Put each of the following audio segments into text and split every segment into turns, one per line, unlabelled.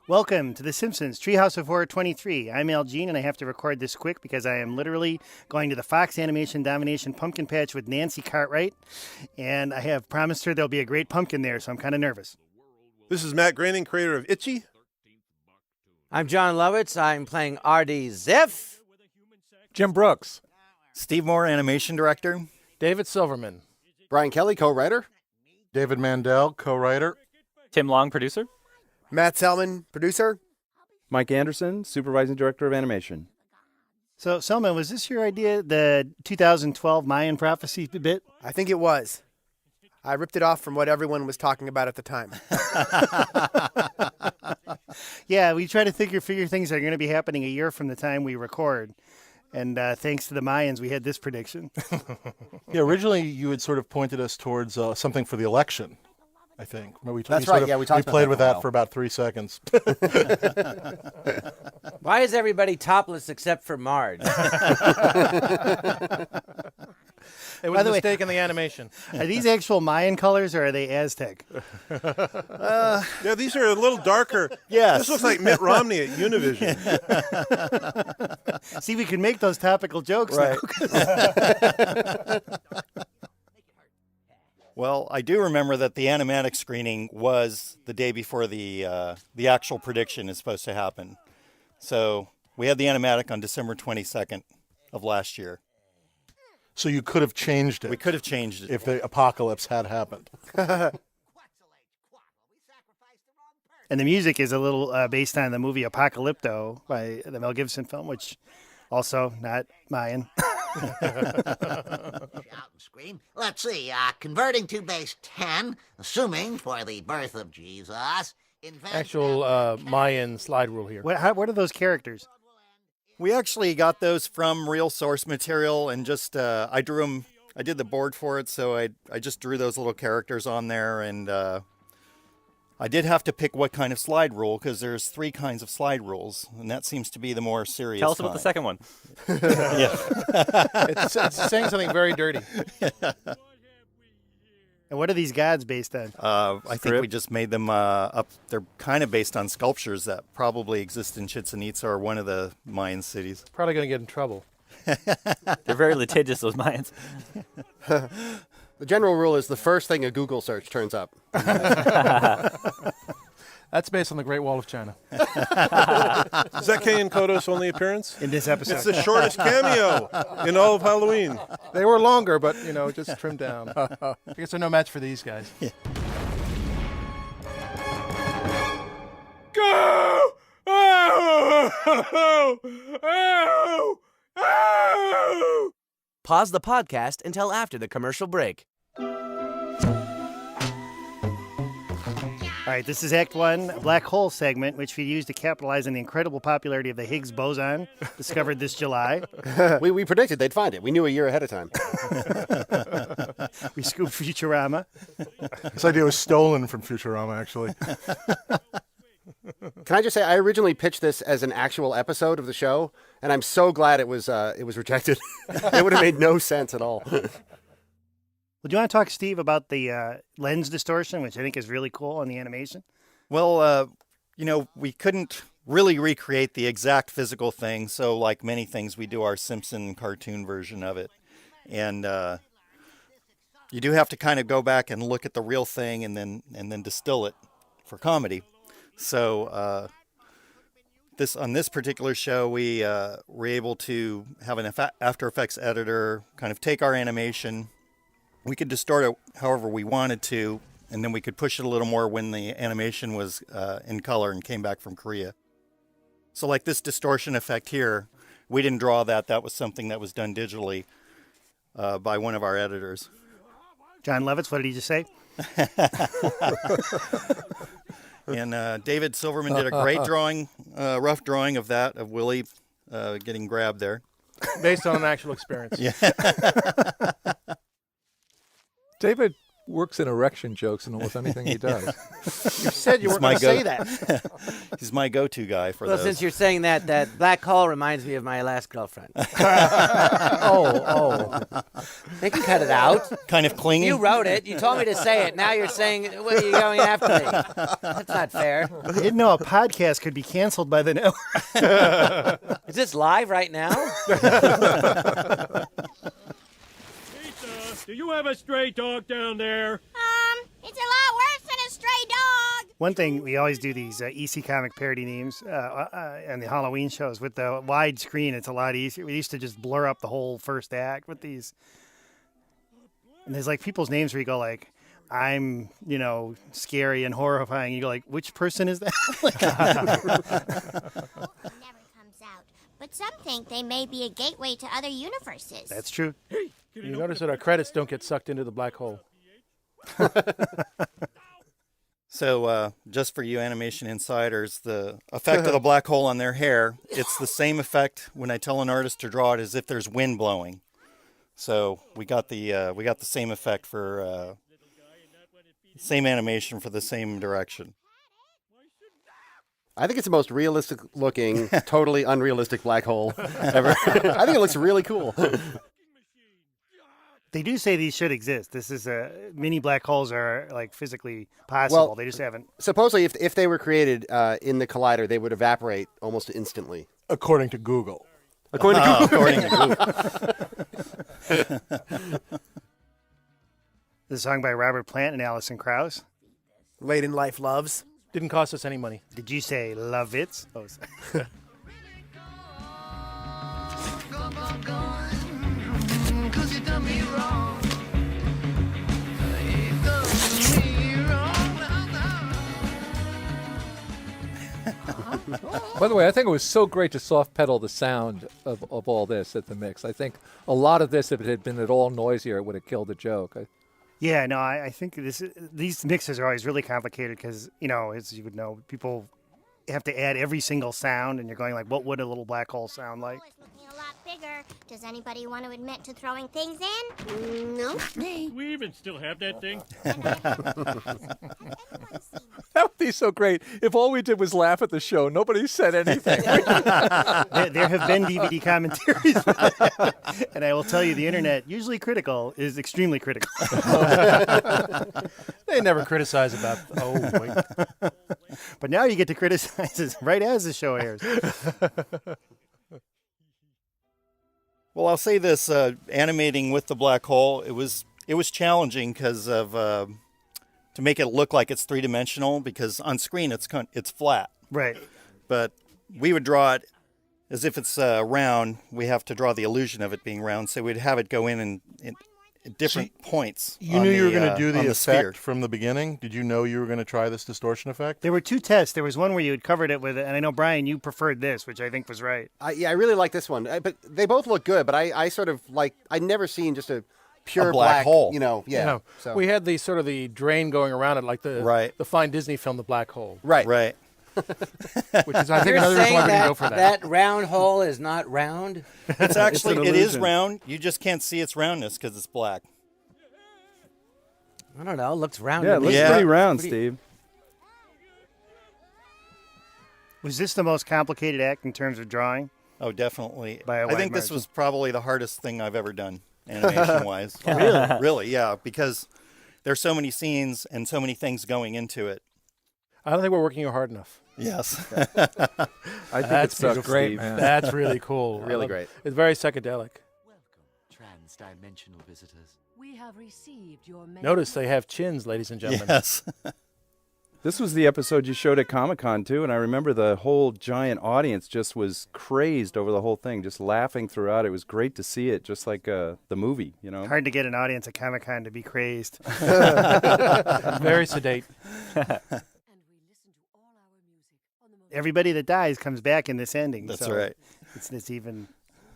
Welcome to The Simpsons, Treehouse of Horror 23. I'm Al Jean, and I have to record this quick because I am literally going to the Fox Animation Domination Pumpkin Patch with Nancy Cartwright, and I have promised her there'll be a great pumpkin there, so I'm kind of nervous.
This is Matt Groening, creator of Itchy.
I'm John Lovitz. I'm playing R.D. Ziff.
Jim Brooks.
Steve Moore, animation director.
David Silverman.
Brian Kelley, co-writer.
David Mandel, co-writer.
Tim Long, producer.
Matt Selman, producer.
Mike Anderson, supervising director of animation.
So, Selman, was this your idea, the 2012 Mayan prophecy bit?
I think it was. I ripped it off from what everyone was talking about at the time.
Yeah, we try to figure things that are going to be happening a year from the time we record. And thanks to the Mayans, we had this prediction.
Yeah, originally you had sort of pointed us towards something for the election, I think.
That's right, yeah, we talked about
played
that
with
for a
that
while.
for about 3 seconds.
Why is everybody topless except for Marge?
It was a mistake in the animation.
Are these actual Mayan colors or are they Aztec?
Yeah, these are a little darker.
Yes.
This looks like Mitt Romney at Univision.
See, we can make those topical jokes now.
Well, I do remember that the animatic screening was the day before the actual prediction is supposed to happen. So we had the animatic on December 22nd of last year.
So you could have changed it.
We could have changed it.
If the apocalypse had happened.
And the music is a little based on the movie Apocalypto by the Mel Gibson film, which also not Mayan.
Shout and scream. Let's see. Converting to base 10, assuming for the birth of Jesus.
Actual Mayan slide rule here.
What are those characters?
We actually got those from real source material and just, I drew them, I did the board for it, so I just drew those little characters on there, and I did have to pick what kind of slide rule, because there's 3 kinds of slide rules, and that seems to be the more serious
Tell us about the second one.
Yeah.
It's saying something very dirty.
And what are these gods based on?
I think we just made them up. They're kind of based on sculptures that probably exist in Chichen Itza or one of the Mayan cities.
Probably going to get in trouble.
They're very litigious, those Mayans.
The general rule is the first thing a Google search turns up.
That's based on the Great Wall of China.
Is that Kay and Kodo's only appearance?
In this episode.
It's the shortest cameo in all of Halloween.
They were longer, but, just trimmed down. I guess they're no match for these guys.
Yeah.
Go! Oh! Oh! Oh!
Pause the podcast until after the commercial break.
All right, this is Act 1, a black hole segment, which we used to capitalize on the incredible popularity of the Higgs boson, discovered this July.
We predicted they'd find it. We knew a year ahead of time.
We scooped Futurama.
This idea was stolen from Futurama, actually.
Can I just say, I originally pitched this as an actual episode of the show, and I'm so glad it was rejected. It would have made no sense at all.
Well, do you want to talk, Steve, about the lens distortion, which I think is really cool in the animation?
Well, we couldn't really recreate the exact physical thing, so like many things, we do our Simpson cartoon version of it. And you do have to kind of go back and look at the real thing and then distill it for comedy. So on this particular show, we were able to have an After Effects editor kind of take our animation. We could distort it however we wanted to, and then we could push it a little more when the animation was in color and came back from Korea. So like this distortion effect here, we didn't draw that. That was something that was done digitally by one of our editors.
John Lovitz, what did he just say?
And David Silverman did a great drawing, rough drawing of that, of Willie getting grabbed there.
Based on an actual experience.
Yeah.
David
works in erection jokes in almost anything he does.
You said you weren't going to say that.
He's my go-to guy for
Well,
those.
since you're saying that, that black hole reminds me of my last girlfriend.
Oh.
They can cut it out.
Kind of clingy.
You wrote it. You told me to say it. Now you're saying, well, you're going after me. That's not fair.
I didn't know a podcast could be canceled by the network.
Is this live right now?
Do you have a stray dog down there?
It's a lot worse than a stray dog.
One thing, we always do these EC comic parody names and the Halloween shows. With the wide screen, it's a lot easier. We used to just blur up the whole first act with these. And there's like people's names where you go like, I'm, scary and horrifying. You go like, which person is that?
Never comes out. But some think they may be a gateway to other universes.
That's true.
You notice that our credits don't get sucked into the black hole.
So, just for you animation insiders, the effect of the black hole on their hair, it's the same effect when I tell an artist to draw it as if there's wind blowing. So we got the same effect for same animation for the same direction.
I think it's the most realistic looking, totally unrealistic black hole ever. I think it looks really cool.
They do say these should exist. This is mini black holes are like physically possible.
Well,
they just haven't.
Supposedly, if they were created in the collider, they would evaporate almost instantly.
According to Google.
According to Google.
According to Google.
The song by Robert Plant and Alison Krauss.
Late in Life Loves.
Didn't cost us any money.
Did you say Lovitz? Oh, sorry.
By the way, I think it was so great to soft pedal the sound of all this at the mix. I think a lot of this, if it had been at all noisier, it would have killed the joke.
Yeah, no, I think these mixes are always really complicated because, as you would know, people have to add every single sound, and you're going like, what would a little black hole sound like?
Looking a lot bigger. Does anybody want to admit to throwing things in? No.
We even still have that thing.
That would be so great if all we did was laugh at the show. Nobody said anything.
There have been DVD commentaries, and I will tell you, the internet, usually critical, is extremely critical.
They never criticize about. Oh wait.
But now you get to criticize it right as the show airs.
Well, I'll say this: animating with the black hole, it was challenging because of to make it look like it's three-dimensional. Because on screen it's flat,
right?
But we would draw it as if it's round. We have to draw the illusion of it being round, so we'd have it go in different points.
You knew you were going to do the effect
sphere
from the beginning? Did you know you were going to try this distortion effect?
There were two tests. There was one where you had covered it with it, and I know, Brian, you preferred this, which I think was right.
I really like this one. But they both look good, but I sort of like, I'd never seen just a pure
black hole.
Yeah.
So. We had the sort of the drain going around it, like the fine Disney film, The Black Hole.
Right.
Which is, I think,
You're
another reason why we didn't go for that.
That round hole is not round?
It's actually, it is round. You just can't see its roundness because it's black.
I don't know. It looks round.
Yeah, it looks pretty round, Steve.
Was this the most complicated act in terms of drawing?
Oh, definitely.
By a
I
wide
think this
margin.
was probably the hardest thing I've ever done, animation-wise.
Really?
Really, yeah, because there's so many scenes and so many things going into it.
I don't think we're working hard enough.
Yes.
I think it's
great,
Steve.
man. That's really cool.
Really great.
It's very psychedelic.
Trans-dimensional visitors.
We have received your
Notice they have chins, ladies and gentlemen.
Yes.
This was the episode you showed at Comic-Con, too, and I remember the whole giant audience just was crazed over the whole thing, just laughing throughout. It was great to see it, just like the movie,
Hard to get an audience at Comic-Con to be crazed.
Very sedate.
Everybody that dies comes back in this ending.
That's
so
right.
It's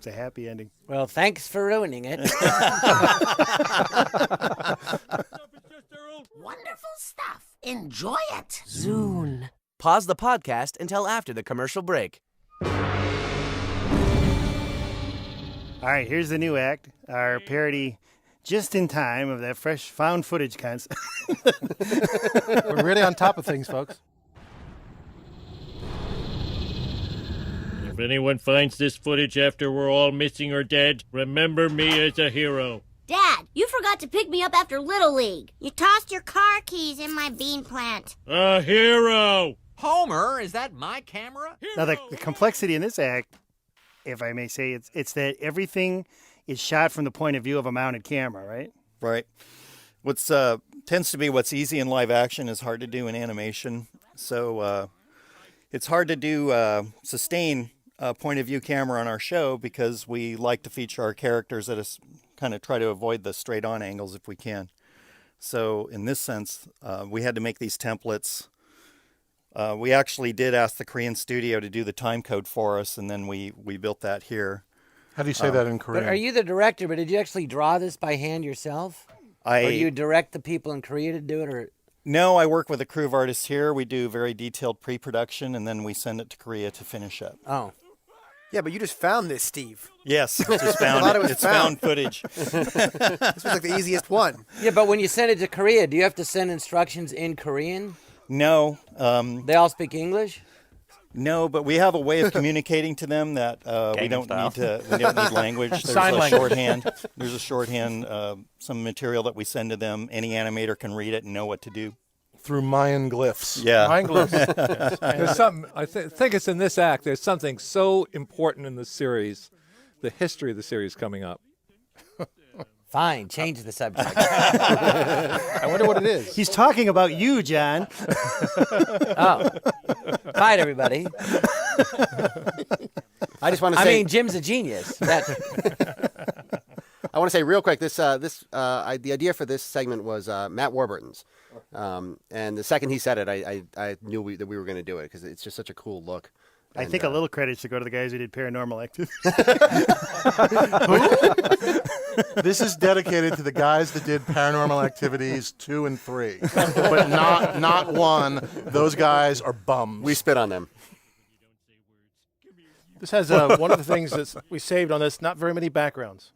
a happy ending.
Well, thanks for ruining it.
Wonderful stuff. Enjoy it.
Zune. Pause the podcast until after the commercial break.
All right, here's the new act. Our parody just in time of that fresh found footage concept.
We're really on top of things, folks.
If anyone finds this footage after we're all missing or dead, remember me as a hero.
Dad, you forgot to pick me up after Little League. You tossed your car keys in my bean plant.
A hero!
Homer, is that my camera?
Now, the complexity in this act, if I may say, it's that everything is shot from the point of view of a mounted camera, right?
Right. What's tends to be what's easy in live action is hard to do in animation. So it's hard to do sustain point of view camera on our show because we like to feature our characters at a kind of try to avoid the straight on angles if we can. So in this sense, we had to make these templates. We actually did ask the Korean studio to do the time code for us, and then we built that here.
How do you say that in Korean?
But are you the director, but did you actually draw this by hand yourself? Or do you direct the people in Korea to do it? Or
No, I work with a crew of artists here. We do very detailed pre-production, and then we send it to Korea to finish up.
Oh.
Yeah, but you just found this, Steve.
Yes, just found
I thought it was
it's found footage.
This was like the easiest one.
Yeah, but when you send it to Korea, do you have to send instructions in Korean?
No.
They all speak English?
No, but we have a way of communicating to them that we don't need language. There's
Sign
a
language.
shorthand. There's a shorthand, some material that we send to them. Any animator can read it and know what to do.
Through Mayan glyphs.
Yeah.
Mayan glyphs. Yes.
There's something, I think it's in this act, there's something so important in the series, the history of the series coming up.
Fine, change the subject.
I wonder what it is.
He's talking about you, John.
Oh. Fine, everybody.
I just want to say.
I mean, Jim's a genius.
I want to say real quick. The idea for this segment was Matt Warburton's, and the second he said it, I knew that we were going to do it because it's just such a cool look.
I think a little credit should go to the guys who did Paranormal Activity.
This is dedicated to the guys that did Paranormal Activities 2 and 3, but not 1. Those guys are bums.
We spit on them.
This has one of the things that we saved on this, not very many backgrounds.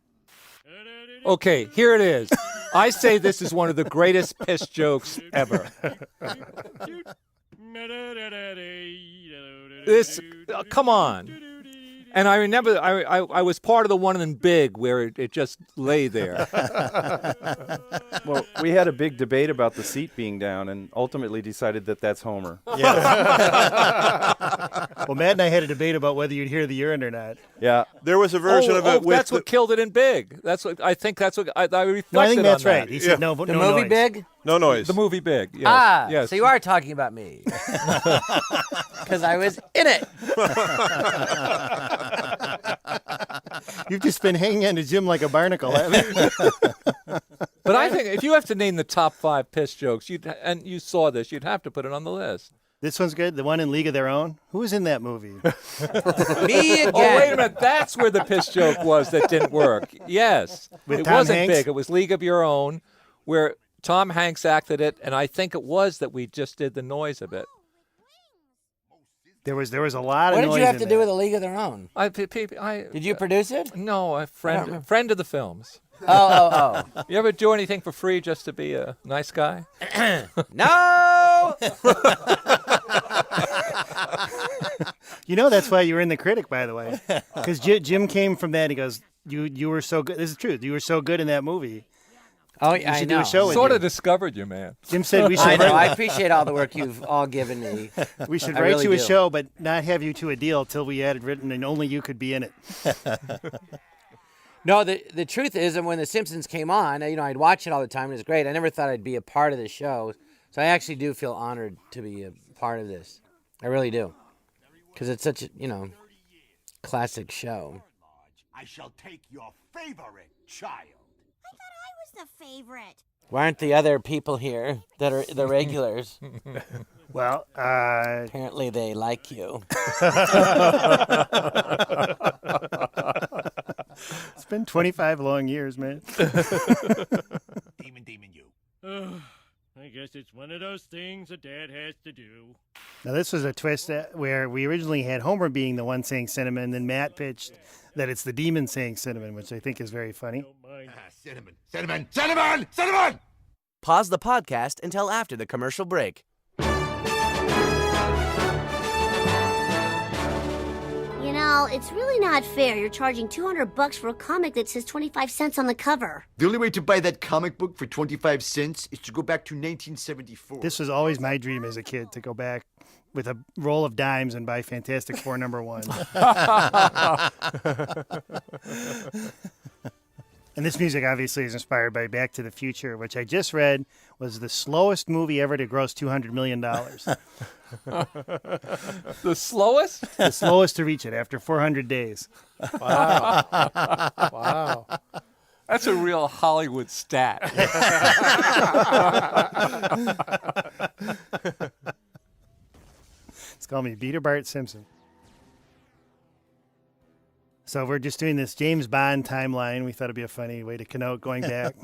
Okay, here it is. I say this is one of the greatest piss jokes ever. This, come on. And I remember I was part of the one in Big where it just lay there.
Well, we had a big debate about the seat being down and ultimately decided that that's Homer.
Yeah. Well, Matt and I had a debate about whether you'd hear the urine or not.
Yeah.
There was a version of it with
that's what killed it in Big. That's what I think. That's what I reflected
No, I think Matt's
on that.
right. He said no,
The
no
movie
noise.
Big?
no noise.
The movie Big. Yes. Yes.
So you are talking about me. Because I was in it.
You've just been hanging on to Jim like a barnacle, haven't you?
But I think if you have to name the top 5 piss jokes, and you saw this, you'd have to put it on the list.
This one's good. The one in League of Their Own. Who was in that movie?
Me again.
Oh, wait a minute. That's where the piss joke was that didn't work. Yes.
With
it
Tom
wasn't
Hanks?
Big. It was League of Your Own, where Tom Hanks acted it, and I think it was that we just did the noise of it.
There was a lot of
What
noise
did you have
in
to
there.
do with A League of Their Own? Did you produce it?
No, a friend of the films.
Oh.
You ever do anything for free just to be a nice guy?
No!
You know that's why you were in The Critic, by the way. Because Jim came from that. He goes, you were so good. This is true. You were so good in that movie.
Oh,
You
I
should
know.
do a show with
Sort
you.
of discovered you, man.
Jim said we should
I know. I
write,
appreciate all the work you've all given me.
we should
I
write
really
you a
do.
show, but not have you to a deal till we had it written and only you could be in it.
No, the truth is, and when The Simpsons came on, I'd watch it all the time. It was great. I never thought I'd be a part of the show. So I actually do feel honored to be a part of this. I really do. Because it's such a, classic show.
I shall take your favorite child.
I thought I was the favorite.
Why aren't the other people here that are the regulars?
Well,
apparently they like you.
It's been 25 long years, man.
Demon, you.
I guess it's one of those things a dad has to do.
Now, this was a twist where we originally had Homer being the one saying cinnamon, and then Matt pitched that it's the demon saying cinnamon, which I think is very funny.
Cinnamon, cinnamon, cinnamon, cinnamon! Pause the podcast until after the commercial break.
You know, it's really not fair. You're charging $200 for a comic that says 25 cents on the cover.
The only way to buy that comic book for 25 cents is to go back to 1974.
This was always my dream as a kid, to go back with a roll of dimes and buy Fantastic Four #1. And this music obviously is inspired by Back to the Future, which I just read was the slowest movie ever to gross $200 million.
The slowest?
The slowest to reach it after 400 days.
Wow. Wow. That's a real Hollywood stat.
It's called me Peter Bart Simpson. So we're just doing this James Bond timeline. We thought it'd be a funny way to connote going back.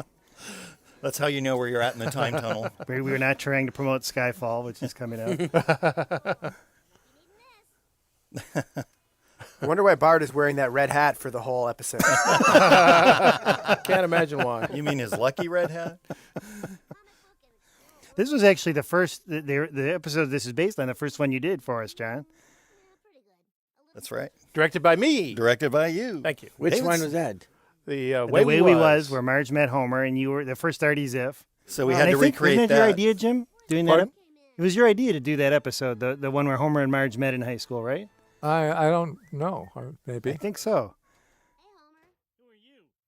That's how you know where you're at in the time tunnel.
We were not trying to promote Skyfall, which is coming out.
I wonder why Bart is wearing that red hat for the whole episode.
Can't imagine why.
You mean his lucky red hat?
This was actually the first, the episode this is based on, the first one you did for us, John.
That's right.
Directed by me.
Directed by you.
Thank you.
Which one was that?
The
Way We Was, where Marge met Homer, and you were the first Artie Ziff.
So we had to recreate
wasn't it
that.
your idea, Jim? Doing that? It was your idea to do that episode, the one where Homer and Marge met in high school, right?
I don't know. Maybe.
I think so.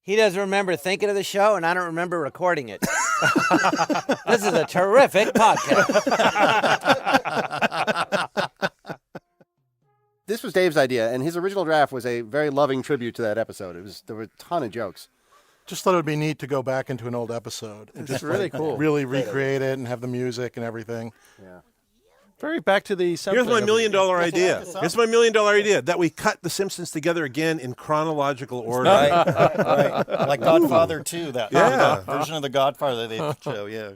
He doesn't remember thinking of the show, and I don't remember recording it. This is a terrific podcast.
This was Dave's idea, and his original draft was a very loving tribute to that episode. There were a ton of jokes.
Just thought it would be neat to go back into an old episode and
It's
just
really cool.
really recreate it and have the music and everything.
Yeah.
Very back to the
Here's my $1 million idea. Here's my $1 million idea that we cut the Simpsons together again in chronological order.
Right. Like Godfather 2, that version of the Godfather they show, yeah.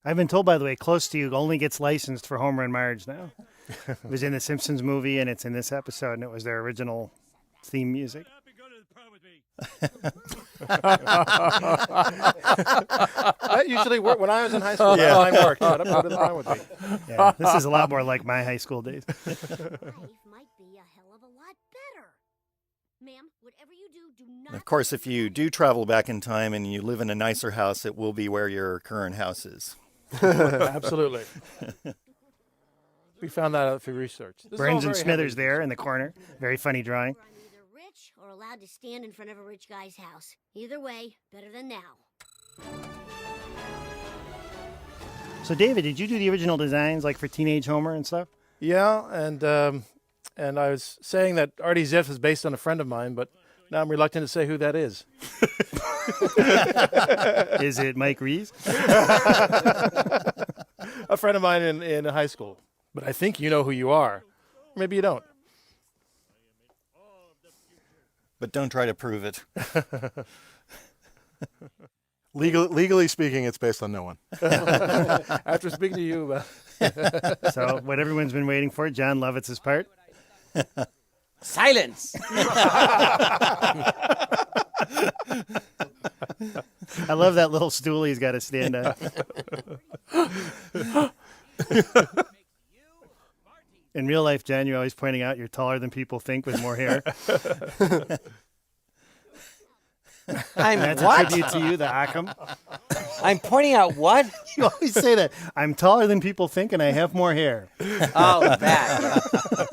I've been told, by the way, Close to You only gets licensed for Homer and Marge now. It was in the Simpsons movie, and it's in this episode, and it was their original theme music.
That usually worked when I was in high school.
Yeah.
That line worked. That wouldn't fine with me.
Yeah, this is a lot more like my high school days.
Life might be a hell of a lot better. Ma'am, whatever you do, do not...
Of course, if you do travel back in time and you live in a nicer house, it will be where your current house is.
Absolutely. We found that out through research. This is all
Burns and
very
Smithers
heavy.
there in the corner. Very funny drawing.
I'm either rich or allowed to stand in front of a rich guy's house. Either way, better than now.
So, David, did you do the original designs, like for Teenage Homer and stuff?
Yeah, and I was saying that Artie Ziff is based on a friend of mine, but now I'm reluctant to say who that is.
Is it Mike Reeves?
A friend of mine in high school. But I think you know who you are. Maybe you don't.
But don't try to prove it.
Legally speaking, it's based on no one.
After speaking to you.
So, what everyone's been waiting for, John Lovitz's part.
Silence!
I love that little stool he's got to stand on. In real life, Jen, you're always pointing out you're taller than people think with more hair. That's
what?
a tribute to you, the Occam.
I'm pointing out what?
You always say that. I'm taller than people think and I have more hair.
Oh, that.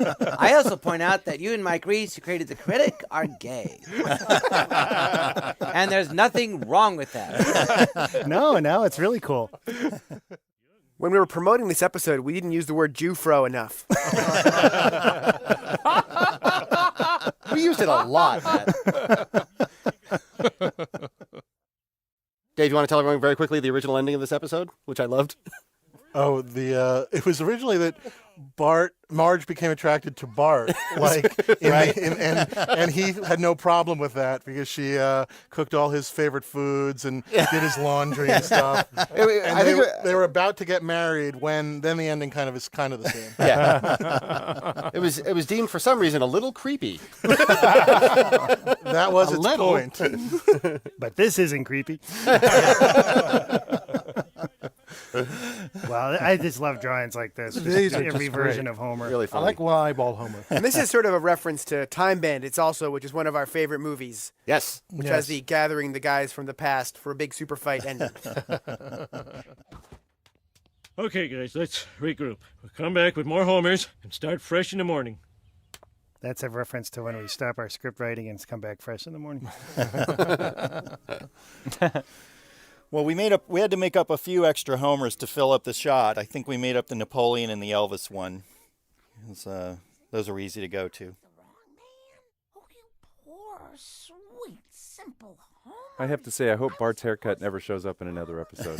Yeah. I also point out that you and Mike Reeves, who created The Critic, are gay. And there's nothing wrong with that.
No, it's really cool.
When we were promoting this episode, we didn't use the word Jewfro enough.
We used it a lot, Matt. Dave, you want to tell everyone very quickly the original ending of this episode, which I loved?
Oh, it was originally that Marge became attracted to Bart, and he had no problem with that because she cooked all his favorite foods and did his laundry and stuff. They were about to get married when then the ending is kind of the same.
Yeah, it was deemed for some reason a little creepy.
That was its point.
But this isn't creepy. Well, I just love drawings like this.
These are
Every
just
version
great.
of Homer.
Really funny.
I like one eyeball Homer.
And this is sort of a reference to Time Bandits also, which is one of our favorite movies.
Yes.
Which has the gathering the guys from the past for a big super fight ending.
Okay, guys, let's regroup. We'll come back with more Homers and start fresh in the morning.
That's a reference to when we stop our script writing and come back fresh in the morning.
Well, we had to make up a few extra Homers to fill up the shot. I think we made up the Napoleon and the Elvis one. Those are easy to go to.
Poor, sweet, simple Homer.
I have to say, I hope Bart's haircut never shows up in another episode.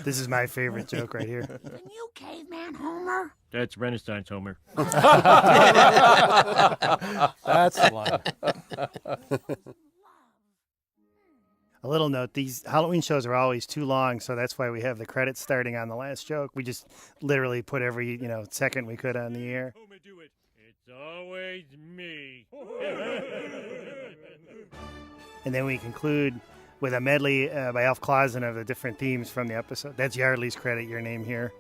This is my favorite joke right here.
Can you caveman Homer?
That's Renaissance Homer.
That's the line.
A little note, these Halloween shows are always too long, so that's why we have the credits starting on the last joke. We just literally put every, second we could on the air.
It's always me.
And then we conclude with a medley by Alf Clausen of the different themes from the episode. That's Yardley's credit, your name here.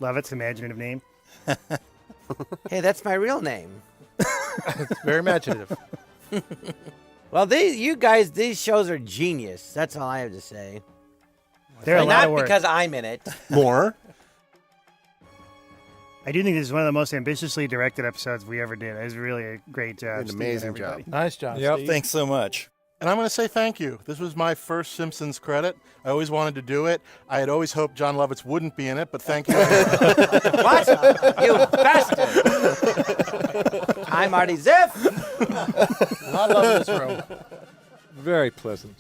Lovitz, imaginative name.
Hey, that's my real name.
It's very imaginative.
Well, these shows are genius. That's all I have to say.
They're a lot
not
of work.
because I'm in it.
More.
I do think this is one of the most ambitiously directed episodes we ever did. It was really a great job.
An
Steve,
amazing
and everybody.
job.
Nice job,
Yep.
Steve.
Thanks so much.
And I'm going to say thank you. This was my first Simpsons credit. I always wanted to do it. I had always hoped John Lovitz wouldn't be in it, but thank you.
What? You bastard! I'm Artie Ziff.
I love this room. Very pleasant.